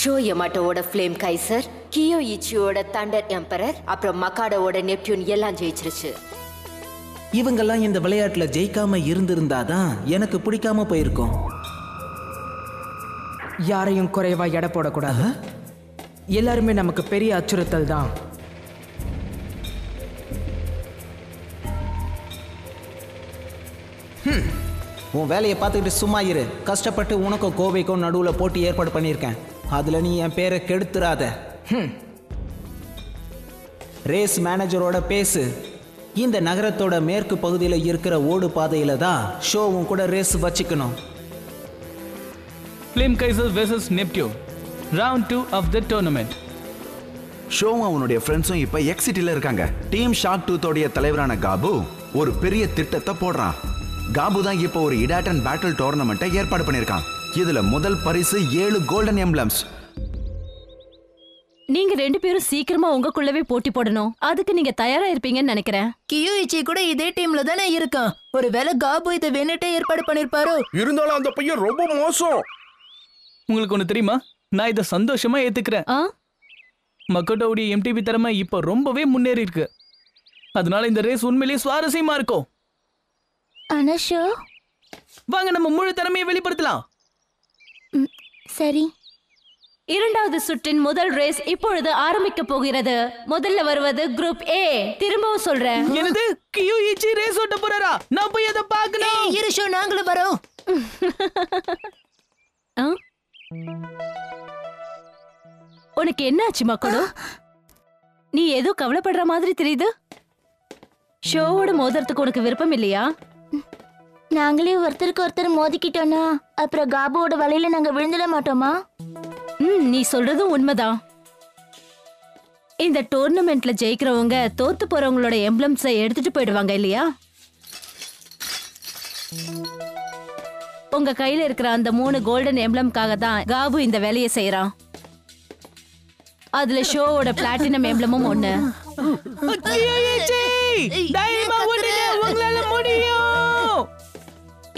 Show யமாட்டோவோட flame Kaiser, கியோ இச்சியோட தண்டர் எம்பரர், அப்புறம் மக்காடோவோட நெப்டியூன் எல்லாம் ஜெயிச்சிருச்சு. இவங்கெல்லாம் இந்த விளையாட்டுல ஜெயிக்காம இருந்திருந்தாதான் எனக்கு பிடிக்காம போயிருக்கும். யாரையும் குறைவா எடை போடக்கூடாது. எல்லாருமே நமக்கு பெரிய அச்சுறுத்தல் தான். உன் வேலையை பார்த்துக்கிட்டு சும்மா இரு. கஷ்டப்பட்டு உனக்கும் கோவைக்கும் நடுவில் போட்டி ஏற்பாடு பண்ணியிருக்கேன். அதில் நீ என் பேரை கெடுத்துறாத. ரேஸ் மேனேஜரோட பேசு. இந்த நகரத்தோட மேற்கு பகுதியில் இருக்கிற ஓடு பாதையில் தான் ஷோவும் கூட ரேஸ் வச்சுக்கணும். Flame Kaiser versus Neptune, round 2 of the tournament. ஷோவும் அவனுடைய ஃப்ரெண்ட்ஸும் இப்போ எக்ஸிட்டில் இருக்காங்க. டீம் ஷாக் டூத்தோடைய தலைவரான காபு ஒரு பெரிய திட்டத்தை போடுறான். காபு தான் இப்போ ஒரு இடாட்டன் பேட்டில் டோர்னமெண்ட்டை ஏற்பாடு பண்ணியிருக்கான். இதுல முதல் பரிசு 7 கோல்டன் எம்ப்ளம்ஸ். நீங்க 2 பேரும் சீக்கிரமா உங்களுக்குள்ளவே போட்டி போடணும். அதுக்கு நீங்க தயாரா இருப்பீங்கன்னு நினைக்கிறேன். கியோயிச்சி கூட இதே டீம்ல தானே இருக்கான். ஒருவேளை காபு இதை வேணுட்டே ஏற்பாடு பண்ணிருப்பாரோ? இருந்தாலும் அந்த பையன் ரொம்ப மோசம். உங்களுக்கு ஒண்ணு தெரியுமா, நான் இதை சந்தோஷமா ஏத்துக்கிறேன். மக்கோட்டோவுடைய எம்டிபி திறமை இப்போ ரொம்பவே முன்னேறி இருக்கு. அதனால இந்த ரேஸ் உண்மையிலேயே சுவாரஸ்யமா இருக்கும். வாங்க நம்ம முழு திறமையை வெளிப்படுத்தலாம். சரி. இரண்டாவது சுற்றின் முதல் ரேஸ் இப்பொழுது ஆரம்பிக்க போகிறது. முதல்ல வருவது குரூப் ஏ. திரும்பவும் சொல்றேன். என்னது, கியோயிச்சி ரேஸ் ஓட்ட போறாரா? நான் போய் அத பார்க்கணும். இரு ஷோ, நாங்களும் வரோம். உனக்கு என்ன ஆச்சு மக்களோ? நீ ஏதோ கவலைப்படுற மாதிரி தெரியுது. ஷோவோட மோதிரத்துக்கு உனக்கு விருப்பம் இல்லையா? நாங்களே ஒருத்தருக்கு ஒருத்தர் மோதிக்கிட்டோம்னா அப்புறம் காபுவோட வலையில நாங்க விழுந்துட மாட்டோமா? நீ சொல்றதும் உண்மைதான். இந்த டோர்னமெண்ட்ல ஜெயிக்கிறவங்க தோத்து போறவங்களோட எம்ப்ளம்ஸை எடுத்துட்டு போயிடுவாங்க இல்லையா? உங்க கையில இருக்கிற அந்த 3 கோல்டன் எம்ப்ளம்காக தான் காபு இந்த வேலையை செய்யறான். அதுல ஷோவோட பிளாட்டினம் எம்ப்ளமும் ஒண்ணு.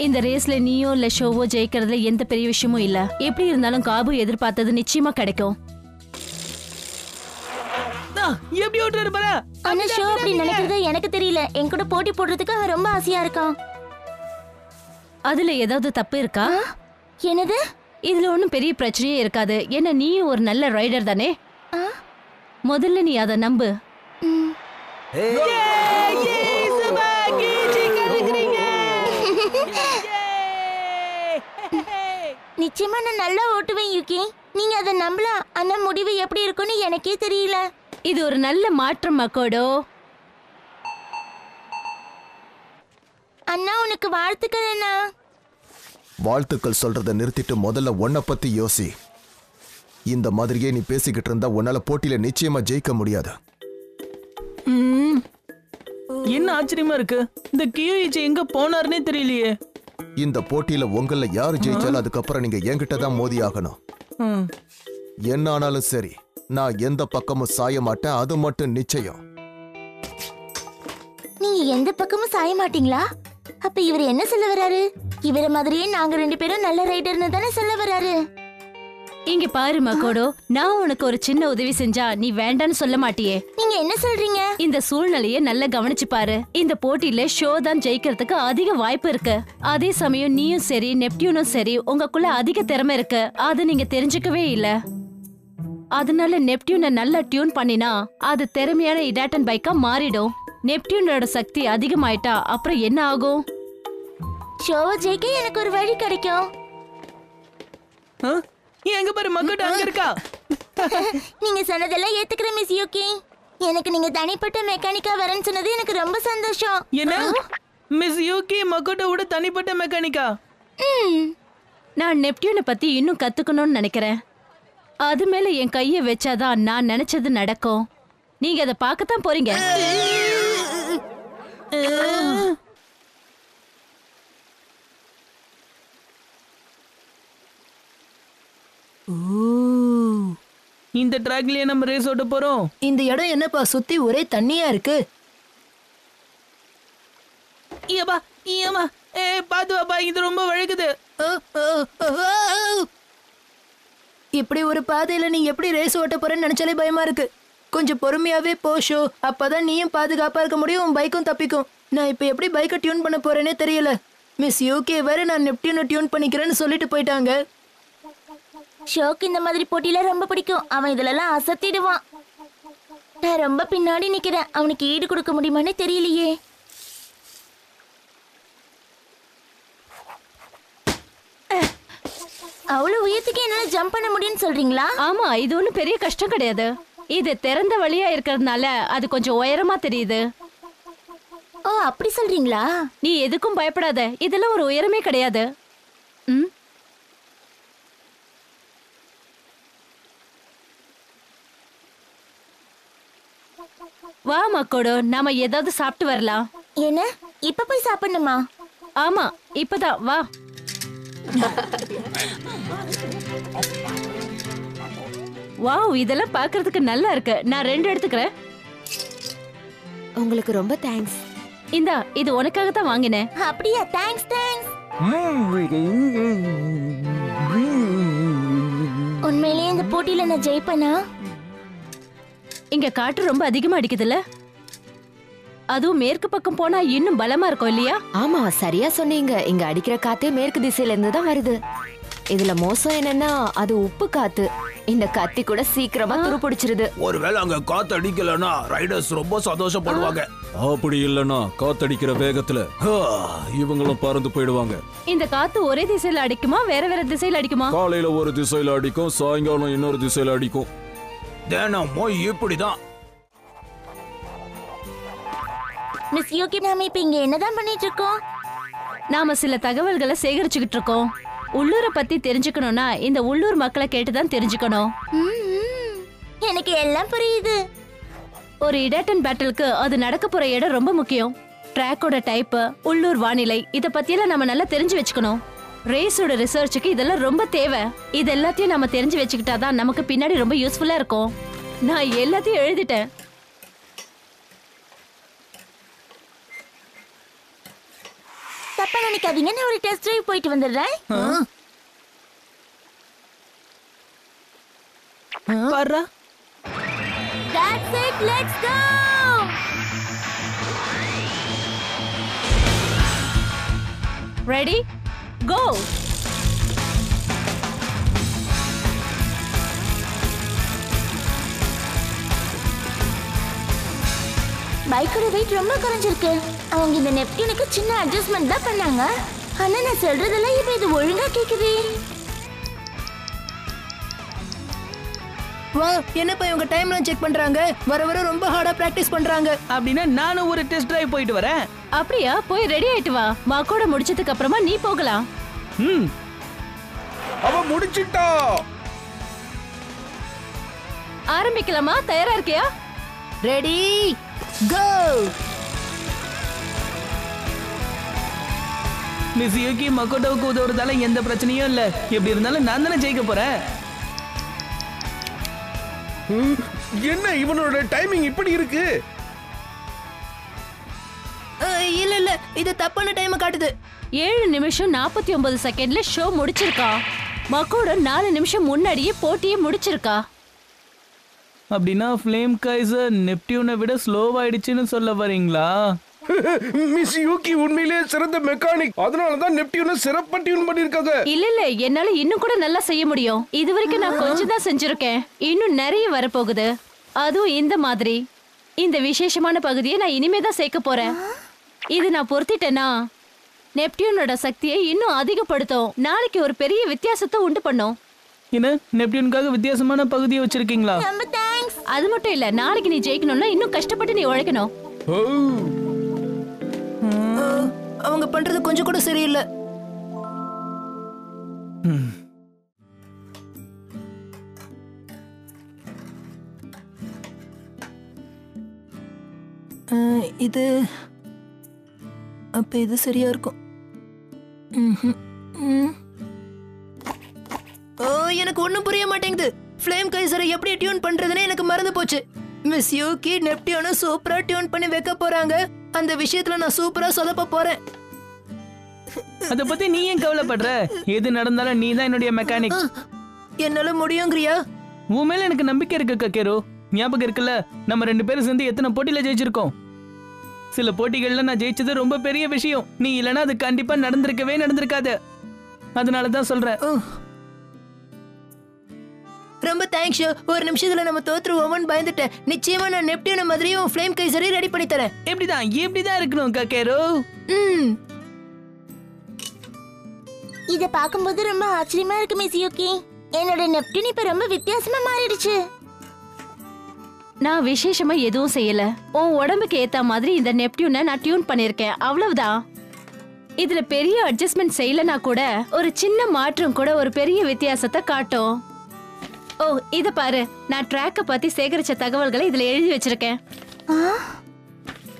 இந்த ரேஸ்ல நீயோ இல்ல ஷோவோ ஜெயிக்கிறதுல எந்த பெரிய விஷயமும் இல்ல. எப்படி இருந்தாலும் காபு எதிர்பார்த்தது நிச்சயமா கிடைக்கும். எப்படி ஓட்டுறாரு பாரு. ஆனா ஷோ அப்படி நினைக்கிறது எனக்கு தெரியல. என் கூட போட்டி போடுறதுக்கு அவன் ரொம்ப ஆசையா இருக்கான். அதுல ஏதாவது தப்பு இருக்கா? என்னது? இதுல ஒண்ணும் பெரிய பிரச்சனையே இருக்காது. ஏன்னா நீயும் ஒரு நல்ல ரைடர் தானே. முதல்ல நீ அதை நம்பு. நிச்சயமா நான் நல்லா ஓட்டுவேன் யூகி. நீங்க அதை நம்பலாம். ஆனா முடிவு எப்படி இருக்கும்னு எனக்கே தெரியல. இது ஒரு நல்ல மாற்றம் மக்கோடோ. அண்ணா உனக்கு வாழ்த்துக்கள் அண்ணா. வாழ்த்துக்கள் சொல்றதை நிறுத்திட்டு முதல்ல உன்னை பத்தி யோசி. இந்த மாதிரியே நீ பேசிக்கிட்டு இருந்தா உன்னால போட்டியில நிச்சயமா ஜெயிக்க முடியாது. என்ன ஆச்சரியமா இருக்கு, இந்த கியோயிச்சி எங்க போனாருன்னே தெரியலையே. இந்த போட்டியில உங்கள யாரு ஜெயிச்சாலும் அதுக்கப்புறம் நீங்க என்கிட்ட தான் மோதி ஆகணும். என்ன ஆனாலும் சரி, நான் எந்த பக்கமும் சாய மாட்டேன். அது மட்டும் நிச்சயம். நீங்க எந்த பக்கமும் சாய மாட்டீங்களா? அப்ப இவர் என்ன சொல்ல வராரு? இவர மாதிரியே நாங்க 2 பேரும் நல்ல ரைடர்னு தானே சொல்ல வராரு. இங்க பாரு மக்கோடோ, நான் உனக்கு ஒரு சின்ன உதவி செஞ்சா நீ வேண்டான்னு சொல்ல மாட்டியே. நீங்க என்ன சொல்றீங்க? இந்த சூழ்நிலையை நல்லா கவனிச்சு பாரு. இந்த போட்டியில ஷோ தான் ஜெயிக்கிறதுக்கு அதிக வாய்ப்பு இருக்கு. அதே சமயம் நீயும் சரி நெப்டியூனும் சரி உங்களுக்குள்ள அதிக திறமை இருக்கு. அது நீங்க தெரிஞ்சுக்கவே இல்ல. அதனால நெப்டியூனை நல்லா டியூன் பண்ணினா அது திறமையான இடாட்டன் பைக்கா மாறிடும். நெப்டியூனோட சக்தி அதிகமாயிட்டா அப்புறம் என்ன ஆகும்? ஷோவை ஜெயிக்க எனக்கு ஒரு வழி கிடைக்கும். எங்க பாரு மக்கோட்டோ அங்க இருக்கா. நீங்க சொன்னதெல்லாம் ஏத்துக்கிறேன் மிஸ் யூகி. எனக்கு நீங்க தனிப்பட்ட மெக்கானிக்கா வரேன்னு சொன்னது எனக்கு ரொம்ப சந்தோஷம். என்ன மிஸ் யூகி மக்கோட்டோவோட தனிப்பட்ட மெக்கானிக்கா? நான் நெப்டியூனை பத்தி இன்னும் கத்துக்கணும்னு நினைக்கிறேன். அது மேல என் கையை வச்சாதான் நான் நினைச்சது நடக்கும். நீங்க அதை பார்க்கத்தான் போறீங்க. இந்த ட்ராக்லயே நம்ம ரேஸ் ஓட்ட போறோம். இந்த இடம் என்னப்பா சுத்தி ஒரே தண்ணியா இருக்கு. ஏமா ஏமா பாத்து வாப்பா, இது ரொம்ப வழுக்குது. இப்படி ஒரு பாதையில நீ எப்படி ரேஸ் ஓட்ட போறேன்னு நினைச்சாலே பயமா இருக்கு. கொஞ்சம் பொறுமையாவே போ ஷோ. அப்பதான் நீயும் பாதுகாப்பா இருக்க முடியும், உன் பைக்கும் தப்பிக்கும். நான் இப்ப எப்படி பைக்கை டியூன் பண்ண போறேனே தெரியல. மிஸ் யூகே வேற நான் நெப்டியூனை டியூன் பண்ணிக்கிறேன்னு சொல்லிட்டு போயிட்டாங்க. ஷோக்கு இந்த மாதிரி போட்டியில ரொம்ப பிடிக்கும். அவன் இதுலலாம் அசத்திடுவான். நான் ரொம்ப பின்னாடி நிக்கிறேன். அவனுக்கு ஈடு கொடுக்க முடியுமான்னு தெரியலையே. அவ்வளவு உயரத்துக்கு என்னால ஜம்ப் பண்ண முடியும்னு சொல்றீங்களா? ஆமா, இது ஒண்ணும் பெரிய கஷ்டம் கிடையாது. இது திறந்த வழியா இருக்கிறதுனால அது கொஞ்சம் உயரமா தெரியுது. ஓ, அப்படி சொல்றீங்களா? நீ எதுக்கும் பயப்படாத, இதெல்லாம் ஒரு உயரமே கிடையாது. ம், வா மக்கோடோ, நாம ஏதாவது சாப்பிட்டு வரலாம். என்ன இப்ப போய் சாப்பிடணுமா? ஆமா, இப்பதான் வா. வாவ், இதெல்லாம் பார்க்கிறதுக்கு நல்லா இருக்கு. நான் 2 எடுத்துக்கிறேன். உங்களுக்கு ரொம்ப தேங்க்ஸ். இந்தா, இது உனக்காக தான் வாங்கினேன். அப்படியா? Thanks thanks. உண்மையிலேயே இந்த போட்டியில நான் ஜெயிப்பேனா? இங்க காற்று ரொம்ப அதிகமா அடிக்குதுல்ல? அதுவும் மேற்கு பக்கம் போனா இன்னும் பலமா இருக்கும் இல்லையா? ஆமா, சரியா சொன்னீங்க. இங்க அடிக்கிற காத்தே மேற்கு திசையில இருந்து தான் வருது. இதுல மோசம் என்னன்னா அது உப்பு காத்து. இந்த கத்தி கூட சீக்கிரமா துருப்பிடிச்சிருது. ஒருவேளை அங்க காத்து அடிக்கலனா ரைடர்ஸ் ரொம்ப சந்தோஷப்படுவாங்க. அப்படி இல்லனா காத்தடிக்கிற வேகத்துல இவங்களும் பறந்து போயிடுவாங்க. இந்த காத்து ஒரே திசையில அடிக்குமா, வேற வேற திசையில அடிக்குமா? காலையில ஒரு திசையில அடிக்கும், சாயங்காலம் இன்னொரு திசையில அடிக்கும். தினமும் இப்படிதான். மிஸ் யூகி, நாம இப்ப இங்க என்னதான் பண்ணிட்டு இருக்கோம்? நாம சில தகவல்களை சேகரிச்சுக்கிட்டு இருக்கோம். உள்ளூரை பத்தி தெரிஞ்சுக்கணும்னா இந்த உள்ளூர் மக்களை கேட்டுதான் தெரிஞ்சுக்கணும். எனக்கு எல்லாம் புரியுது. ஒரு இடாட்டன் பேட்டலுக்கு அது நடக்க போற இடம் ரொம்ப முக்கியம். ட்ராக்கோட டைப், உள்ளூர் வானிலை, இத பத்தியெல்லாம் நம்ம நல்லா தெரிஞ்சு வச்சுக்கணும். ரேஸோட ரிசர்ச்சுக்கு இதெல்லாம் ரொம்ப தேவை. இது எல்லாத்தையும் நம்ம தெரிஞ்சு வச்சுக்கிட்டாதான் நமக்கு பின்னாடி ரொம்ப யூஸ்ஃபுல்லா இருக்கும். நான் எல்லாத்தையும் எழுதிட்டேன். தப்பா நினைக்காதீங்க, நான் ஒரு டெஸ்ட் டிரைவ் போயிட்டு வந்துடுறேன். பாருடா. That's it, let's go. Ready? Go. பைக்கோட வெயிட் ரொம்ப குறைஞ்சிருக்கு. அவங்க இந்த நெப்டியூனுக்கு சின்ன அட்ஜஸ்ட்மெண்ட் தான் பண்ணாங்க. ஆனா நான் சொல்றதெல்லாம் இப்ப இது ஒழுங்கா கேக்குது. வா, என்னப்பா இவங்க டைம்லாம் செக் பண்றாங்க? வர வர ரொம்ப ஹார்டா பிராக்டிஸ் பண்றாங்க. அப்படின்னா நானும் ஒரு டெஸ்ட் டிரைவ் போயிட்டு வரேன். அப்படியா? போய் ரெடி ஆயிட்டு வா. மாக்கோட முடிச்சதுக்கு அப்புறமா நீ போகலாம். அவ முடிச்சிட்டா. ஆரம்பிக்கலாமா? தயாரா இருக்கியா? Ready go. மிஸ் யூகி மக்கோட்டோவுக்கு உதவுறதால எந்த பிரச்சனையும் இல்ல. எப்படி இருந்தாலும் நான் தானே ஜெயிக்க போறேன். என்ன இவனோட டைமிங் இப்படி இருக்கு? இல்ல இல்ல, இது தப்பான டைம் காட்டுது. 7 நிமிஷம் 49 செகண்ட்ல ஷோ முடிச்சிருக்கா. மக்கோட 4 நிமிஷம் முன்னாடியே போட்டியே முடிச்சிருக்கா. அப்படின்னா ஃப்ளேம் கைசர் நெப்டியூனை விட ஸ்லோவாயிடுச்சுன்னு சொல்ல வரீங்களா? மிஸ் யூகி உண்மையிலேயே சிறந்த மெக்கானிக். அதனால தான் நெப்டியூனை சிறப்பா டியூன் பண்ணிருக்காங்க. இல்ல, என்னால இன்னும் கூட நல்லா செய்ய முடியும். இதுவரைக்கும் நான் கொஞ்சம் தான் செஞ்சிருக்கேன். இன்னும் நிறைய வரப்போகுது. அதுவும் இந்த மாதிரி. இந்த விசேஷமான பகுதியை நான் இனிமே தான் சேர்க்க போறேன். இது நான் பொறுத்திட்டேன்னா நெப்டியூனோட சக்தியை இன்னும் அதிகப்படுத்தும். நாளைக்கு ஒரு பெரிய வித்தியாசத்தை உண்டு பண்ணும். என்ன, நெப்டியூனுக்காக வித்தியாசமான பகுதியை வச்சிருக்கீங்களா? ரொம்ப தேங்க்ஸ். அது மட்டும் இல்ல, நாளைக்கு நீ ஜெயிக்கணும்னா இன்னும் கஷ்டப்பட்டு நீ உழைக்கணும். அவங்க பண்றது கொஞ்சம் கூட சரியில்லை. இது அப்ப இது சரியா இருக்கும். ஓ, எனக்கு ஒண்ணும் புரிய மாட்டேங்குது. ஃப்ளேம் கைசரை எப்படி டியூன் பண்றதுன்னு எனக்கு மறந்து போச்சு. மிஸ் யூகி நெப்டியூனை சூப்பரா டியூன் பண்ணி வைக்க போறாங்க. அந்த விஷயத்துல நான் சூப்பரா சொதப்ப போறேன். அத பத்தி நீ ஏன் கவலைப்படுற? எது நடந்தாலும் நீ தான் என்னுடைய மெக்கானிக். என்னால முடியுங்கிறியா? உன் மேல எனக்கு நம்பிக்கை இருக்கு கக்கேரோ. ஞாபகம் இருக்குல்ல, நம்ம 2 பேரும் சேர்ந்து எத்தனை போட்டியில ஜெயிச்சிருக்கோம். சில போட்டிகள்ல நான் ஜெயிச்சது ரொம்ப பெரிய விஷயம். நீ இல்லனா அது கண்டிப்பா நடந்திருக்காது. அதனாலதான் சொல்றேன். ரொம்ப தேங்க்ஸ் ஷோ. ஒரு நிமிஷத்துல நம்ம தோத்துருவோம்னு பயந்துட்டேன். நிச்சயமா நான் நெப்டியூன் மாதிரியும் ஃப்ளேம் கைசரையும் ரெடி பண்ணி தரேன். எப்படிதான் இருக்கணும் கக்கேரோ. இத பாக்கும்போது ரொம்ப ஆச்சரியமா இருக்கு மிஸ் யூகி. என்னோட நெப்டியூன் இப்ப ரொம்ப வித்தியாசமா மாறிடுச்சு. நான் விசேஷமா எதுவும் செய்யல. உன் உடம்புக்கு ஏத்த மாதிரி இந்த நெப்டியூனை நான் டியூன் பண்ணிருக்கேன், அவ்வளவுதான். இதுல பெரிய அட்ஜஸ்ட்மெண்ட் செய்யலனா கூட ஒரு சின்ன மாற்றம் கூட ஒரு பெரிய வித்தியாசத்தை காட்டும். ஓ, இத பாரு, நான் ட்ராக்க பத்தி சேகரிச்ச தகவல்களை இதுல எழுதி வச்சிருக்கேன்.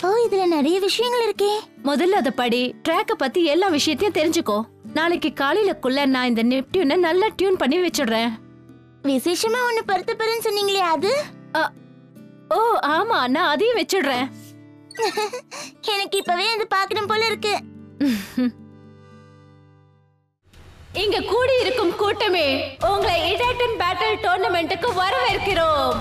ஓ, இதுல நிறைய விஷயங்கள் இருக்கே. முதல்ல அத படி. ட்ராக்க பத்தி எல்லா விஷயத்தையும் தெரிஞ்சுக்கோ. நாளைக்கு காலையிலக்குள்ள நான் இந்த நெப்டியூனை நல்லா டியூன் பண்ணி வச்சிடுறேன். விசேஷமா ஒண்ணு பருத்தப்பறன்னு சொன்னீங்களே, அது? ஓ ஆமா, நான் அதையும் வச்சிடுறேன். எனக்கு இப்பவே அது பார்க்கணும் போல இருக்கு. இங்க கூடி இருக்கும் கூட்டமே, உங்களை இடாட்டன் பேட்டில் டோர்னமெண்ட்டுக்கு வரவேற்கிறோம்.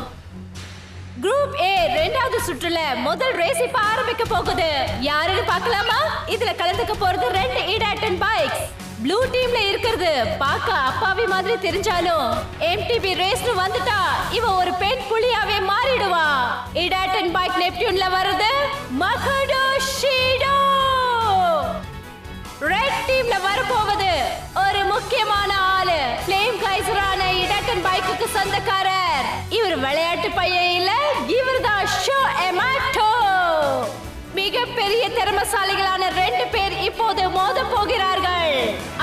குரூப் A 2வது சுற்றுல முதல் ரேஸ் இப்ப ஆரம்பிக்க போகுது. யாருன்னு பார்க்கலாமா? இதுல கலந்துக்க போறது 2 இடாட்டன் பைக்ஸ். ப்ளூ டீம்ல இருக்கிறது பாக்க அப்பாவி மாதிரி தெரிஞ்சாலும் MTB ரேஸ்னு வந்துட்டா இவ ஒரு பெண் புலியாவே மாறிடுவா. இடாட்டன் பைக் நெப்டியூன்ல வருது மகடோ ஷீடோ. ரெட் டீம்ல வரப்போவது ஒரு முக்கியமான ஆளு, ஃப்ளேம் கைசரான இடாட்டன் பைக்குக்கு சொந்தக்காரர். இவர் விளையாட்டு பையன் இல்ல, இவர்தான் ஷோ எமாட்டோ. மிகப்பெரிய திறமசாலிகளான 2 பேர் இப்போது மோத போகிறார்கள்.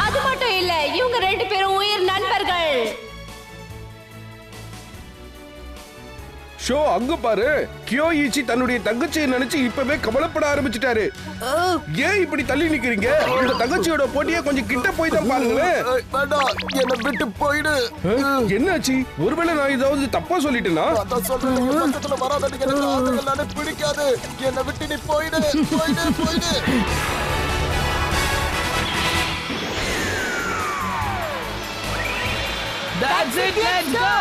அது மட்டும் இல்ல, இவங்க 2 பேரும் உயிர் நண்பர்கள். ஷோ அங்க பாரு, கியோயிச்சி தன்னுடைய தங்கச்சியை நினைச்சு இப்பவே கவலைப்பட ஆரம்பிச்சிட்டாரு. ஏன் இப்படி தள்ளி நிக்கிறீங்க? உங்க தங்கச்சியோட போட்டியை கொஞ்சம் கிட்ட போய் தான் பாருங்களேன். என்ன விட்டு போயிடு. என்னாச்சு? ஒருவேளை நான் ஏதாவது தப்பா சொல்லிட்டேனா? பிடிக்காது. என்ன விட்டு நீ போயிடு. That's it, let's go.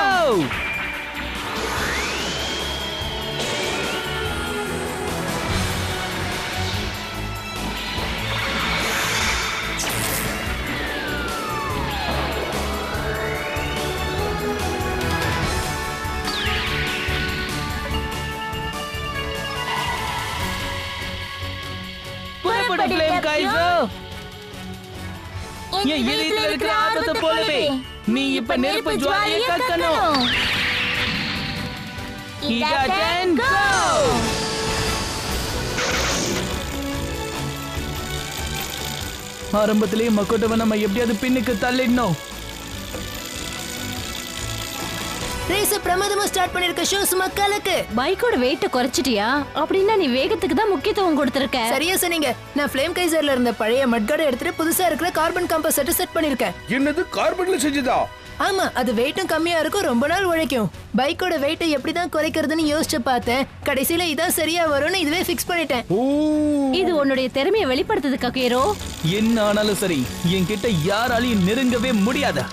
என் இதயத்துல இருக்கிற ஆர்வத்தை போலவே நீ இப்ப நெருப்பு ஜுவாலையை கக்கணும். இடாட்டன் கோ! ஆரம்பத்திலேயே மக்கோட்டவை நம்ம எப்படியாவது பின்னுக்கு தள்ளிடணும். ரேஸ் பிரமாதமா ஸ்டார்ட் பண்ணிருக்க ஷோஸ் மக்களுக்கு. பைக்கோட வெயிட்ட குறைச்சிட்டியா? அப்படின்னா நீ வேகத்துக்கு தான் முக்கியத்துவம் கொடுத்திருக்க. சரியா சொன்னீங்க. நான் ஃப்ளேம் கைசர்ல இருந்த பழைய மட்கார்டை எடுத்துட்டு புதுசா இருக்கிற கார்பன் காம்பன்சேட்டர் செட் பண்ணிருக்கேன். என்னது, கார்பன்ல செஞ்சதா? ஆமா, அது வெயிட்டும் கம்மியா இருக்கும், ரொம்ப நாள் உழைக்கும். பைக்கோட வெயிட்டை எப்படிதான் குறைக்கிறதுன்னு யோசிச்சு பார்த்தேன். கடைசியில இதான் சரியா வரும்னு இதுவே ஃபிக்ஸ் பண்ணிட்டேன். இது உன்னுடைய திறமையை வெளிப்படுத்துது கக்கேரோ. என்ன ஆனாலும் சரி, என்கிட்ட யாராலையும் நெருங்கவே முடியாத.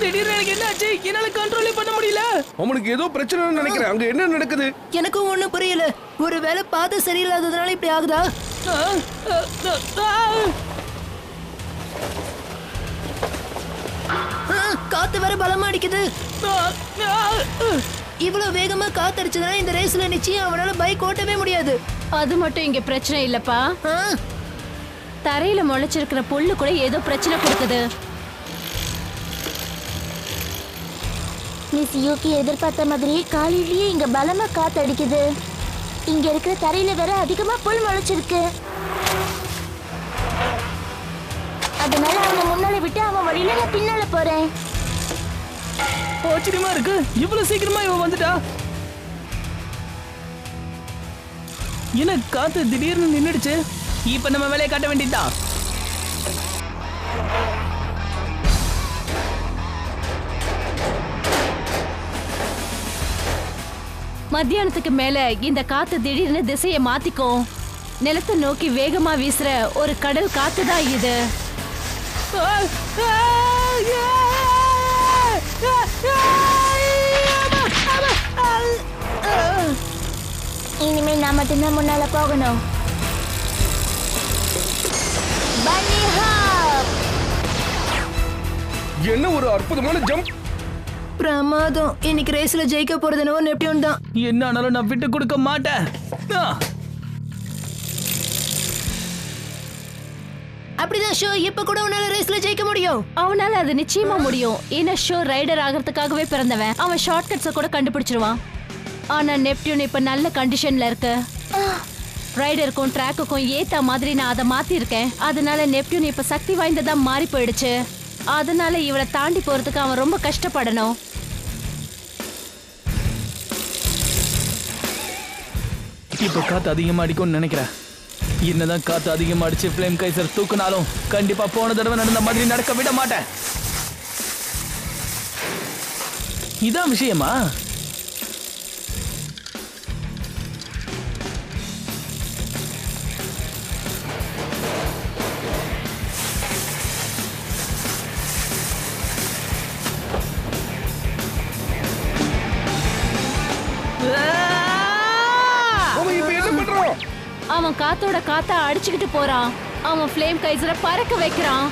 திடீர்னு எனக்கு என்னாச்சு? என்னால கண்ட்ரோலே பண்ண முடியல. அவனுக்கு ஏதோ பிரச்சனைன்னு நினைக்கிறேன். அங்க என்ன நடக்குது? எனக்கும் ஒண்ணும் புரியல. ஒருவேளை பாதை சரியில்லாததுனால இப்படி ஆகுதா? காத்து வேற பலமா அடிக்குது. இவ்வளவு வேகமா காத்தடிச்சதுனா இந்த ரேஸ்ல நிச்சயம் அவனால பைக் ஓட்டவே முடியாது. அது மட்டும் இங்க பிரச்சனை இல்லப்பா. தரையில முளைச்சிருக்கிற புல்லு கூட ஏதோ பிரச்சனை கொடுக்குது. மிஸ் யூகி எதிர்பார்த்த மாதிரி காலையிலேயே இங்க பலமா காத்தடிக்குது. இங்க இருக்கிற தரையில வேற அதிகமா புல் முளைச்சிருக்கு. அதனால அவனை முன்னால விட்டு அவன் வழியில நான் பின்னால போறேன். ஆச்சரியமா இருக்கு, இவ்வளவு சீக்கிரமா இவன் வந்துட்டா. என்ன காத்து திடீர்னு நின்னுடுச்சு. இப்ப நம்ம வேலையை காட்ட வேண்டியதுதான். மத்தியானத்துக்கு மேல இந்த காத்து திடீர்னு திசையை மாத்திக்கும். நிலத்தை நோக்கி வேகமா வீசுற ஒரு கடல் காத்து தான் இது. இனிமே நான் மட்டும்தான் முன்னால போகணும். பன்னி ஹாப்! என்ன ஒரு அற்புதமான ஜம்ப்! பிரமாதம். இன்னைக்கு ரேஸ்ல ஜெயிக்க போறதுனோ நெப்டியூன் தான். என்ன ஆனாலும் நான் விட்டு கொடுக்க மாட்டேன். அப்படிதான் ஷோ. இப்ப கூட உன்னால ரேஸ்ல ஜெயிக்க முடியும். அவனால அது நிச்சயமா முடியும். ஏன்னா ஷோ ரைடர் ஆகிறதுக்காகவே பிறந்தவன். அவன் ஷார்ட் கட்ஸ கூட கண்டுபிடிச்சிருவான். ஆனா நெப்டியூன் இப்ப நல்ல கண்டிஷன்ல இருக்கு. ரைடருக்கும் ட்ராக்குக்கும் ஏத்த மாதிரி நான் அதை மாத்திருக்கேன். அதனால நெப்டியூன் இப்ப சக்தி வாய்ந்ததா மாறி போயிடுச்சு. அதனால இவளை தாண்டி போறதுக்கு அவன் ரொம்ப கஷ்டப்படணும். இப்ப காத்து அதிகமா அடிக்கும்னு நினைக்கிறேன். என்னதான் காத்து அதிகமா அடிச்சு ஃப்ளேம் கைசர் தூக்குனாலும் கண்டிப்பா போன தடவை நடந்த மாதிரி நடக்க விட மாட்டேன். இதான் விஷயமா? அவன் காத்தோட காத்த அடிச்சுக்கிட்டு போறான். அவன் ஃப்ளேம் கைசரை பறக்க வைக்கிறான்.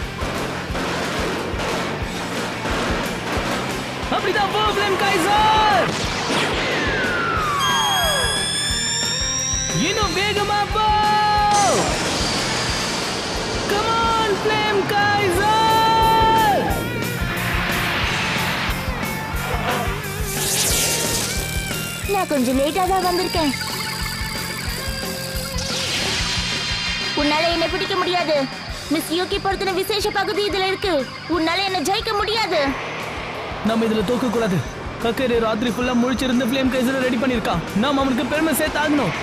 அப்படிதான் போ ஃப்ளேம் கைசர்! இன்னும் வேகமா போ! Come on flame Kaiser! நான் கொஞ்சம் லேட்டா தான் வந்திருக்கேன். உன்னால என்ன பிடிக்க முடியாது. மிஸ் யூகி பொறுத்தன விசேஷ பகுதி இதுல இருக்கு. உன்னால என்ன ஜெயிக்க முடியாது. நம்ம இதுல தோக்க கூடாது. கக்கரே ராத்திரி ஃபுல்லா முழிச்சிருந்து ஃப்ளேம் கைசரை ரெடி பண்ணிருக்கான். நாம அவனுக்கு பெருமை சேர்த்து ஆகணும்.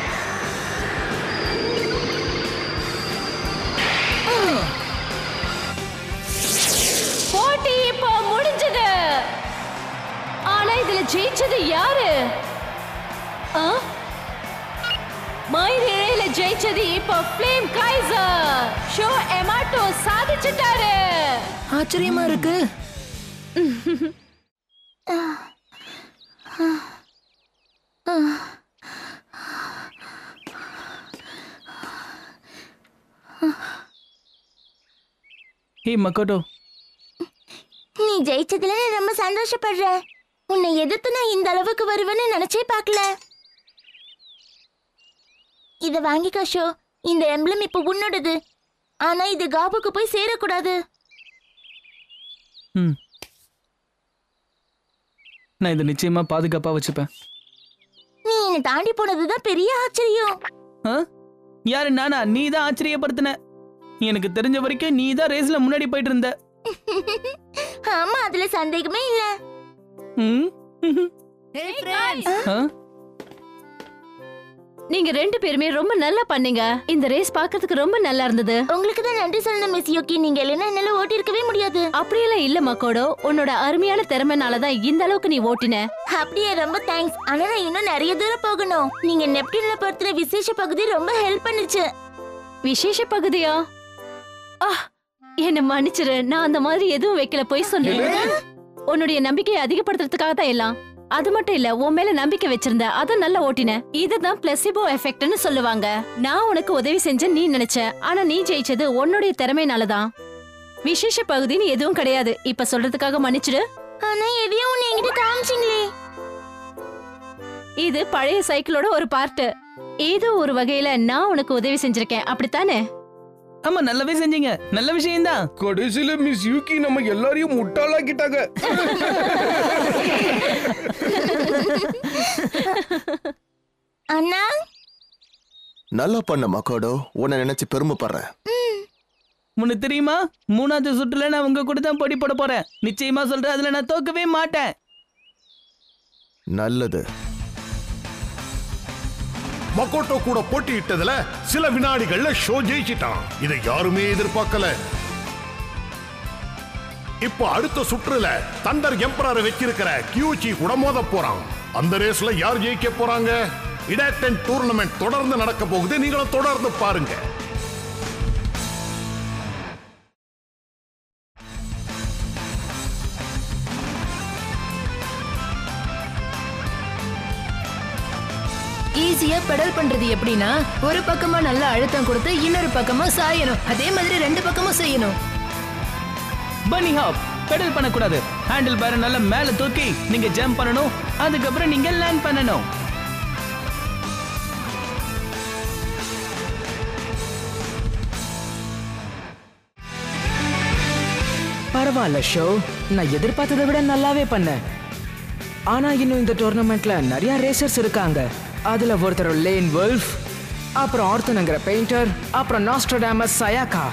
போட்டி இப்போ முடிஞ்சது. ஆனா இதுல ஜெயிச்சது யாரு? மயிரிழையில ஜெயிச்சது இப்போ ஃப்ளேம் கைசர். Show Emoto சாதிச்சிட்டாரு. ஆச்சரியமா இருக்கு. ஹே மக்கோட்டோ, நீ ஜெயிச்சதுல நான் ரொம்ப சந்தோஷப்படுறேன். உன்னை எதிர்த்து நான் இந்த அளவுக்கு வருவேன்னு நினைச்சே பார்க்கல. இத வாங்கிக்கோ ஷோ. இந்த எம்ப்ளம் இப்ப உன்னோடது. ஆனா இது காபுக்கு போய் சேரக்கூடாது. நான் இதை நிச்சயமா பாதுகாப்பா வச்சுப்பேன். நீ என்னை தாண்டி போனதுதான் பெரிய ஆச்சரியம். யாரு நானா? நீ தான் ஆச்சரியப்படுத்தின. எனக்கு தெரிஞ்ச வரைக்கும் நீ தான் ரேஸ்ல முன்னாடி போயிட்டு இருந்த. ஆமா, அதுல சந்தேகமே இல்ல. நீங்க ரெண்டு பேருமே ரொம்ப நல்லா பண்ணீங்க. இந்த ரேஸ் பார்க்கிறதுக்கு ரொம்ப நல்லா இருந்தது. உங்களுக்கு தான் நன்றி சொல்லணும் மிஸ் யூகி. நீங்க இல்லைன்னா என்னால ஓட்டி இருக்கவே முடியாது. அப்படியெல்லாம் இல்ல மக்கோடோ. உன்னோட அருமையான திறமைனாலதான் இந்த அளவுக்கு நீ ஓட்டின. அப்படியே ரொம்ப தேங்க்ஸ். ஆனா நான் இன்னும் நிறைய தூரம் போகணும். நீங்க நெப்டியூன்ல பொறுத்த விசேஷ பகுதி ரொம்ப ஹெல்ப் பண்ணுச்சு. விசேஷ பகுதியா? என்ன மன்னிச்சிரு. நான் அந்த மாதிரி எதுவும் வைக்கல. போய் சொன்னேன். உன்னுடைய நம்பிக்கையை அதிகப்படுத்துறதுக்காக தான் எல்லாம். அது மட்டும் இல்ல, உன் மேல நம்பிக்கை வச்சிருந்த அத நல்லா ஓட்டின. இதுதான் பிளசிபோ எஃபெக்ட்னு சொல்லுவாங்க. நான் உனக்கு உதவி செஞ்சேன் நீ நினைச்ச. ஆனா நீ ஜெயிச்சது உன்னுடைய திறமைனாலதான். விசேஷ பகுதின்னு எதுவும் கிடையாது. இப்ப சொல்றதுக்காக மன்னிச்சிடு. ஆனா எதையும் உன்னை என்கிட்ட காமிச்சிங்களே. இது பழைய சைக்கிளோட ஒரு பார்ட். ஏதோ ஒரு வகையில நான் உனக்கு உதவி செஞ்சிருக்கேன். அப்படித்தானே? ஆமா, நல்லாவே செஞ்சீங்க. நல்ல விஷயம் தான். கடைசியில மிஸ் யூகி நம்ம எல்லாரையும் முட்டாளாக்கிட்டாங்க. அண்ணா, நல்லா பண்ண மக்கோடோ. உன்னை நினைச்சு பெருமைப்படுறேன். உனக்கு தெரியுமா, 3வது சுற்றுல நான் உங்க கூட தான் போட்டி போட போறேன். நிச்சயமா சொல்றேன், அதுல நான் தோக்கவே மாட்டேன். நல்லது. மக்கோட்டோ கூட போட்டியிட்டதுல சில வினாடிகள்ல ஷோ ஜெயிச்சிட்டான். இதை யாருமே எதிர்பார்க்கல. இப்போ அடுத்த சுற்றுல தண்டர் எம்பரரை வச்சிருக்கிற கியூச்சி கூட மோத போறான். அந்த ரேஸ்ல யார் ஜெயிக்க போறாங்க? இடாட்டன் டூர்னமெண்ட் தொடர்ந்து நடக்க போகுது, நீங்களும் தொடர்ந்து பாருங்க. ஈஸியா பெடல் பண்றது எப்படின்னா ஒரு பக்கமா நல்லா அழுத்தம் கொடுத்து இன்னொரு பக்கமா சாயணும். அதே மாதிரி ரெண்டு பக்கமும் செய்யணும். பனி ஹாப் பெடல் பண்ணக்கூடாது. ஹேண்டில் பாரை நல்லா மேல தூக்கி நீங்க ஜம்ப் பண்ணணும். அதுக்கப்புறம் நீங்க லேண்ட் பண்ணணும். பரவாயில்ல ஷோ, நான் எதிர்பார்த்ததை விட நல்லாவே பண்ணேன். ஆனா இன்னும் இந்த டோர்னமெண்ட்ல நிறைய ரேசர்ஸ் இருக்காங்க. அதுல ஒருத்தர் லேன் வல்ஃப், அப்புறம் ஆர்த்தனுங்கிற பெயிண்டர், அப்புறம் நாஸ்ட்ரடாமஸ் சயாக்கா.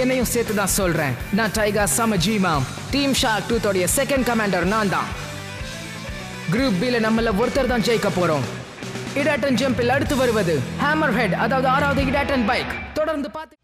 என்னையும் சேர்த்து தான் சொல்றேன். நான் டைகா சமஜிமா, டீம் ஷார்க் 2 செகண்ட் கமாண்டர் நான் தான். குரூப் பில நம்மள ஒருத்தர் தான் ஜெயிக்க போறோம். இடாட்டன் ஜம்பில் அடுத்து வருவது ஹேமர் ஹெட், அதாவது 6வது இடாட்டன் பைக். தொடர்ந்து பார்த்து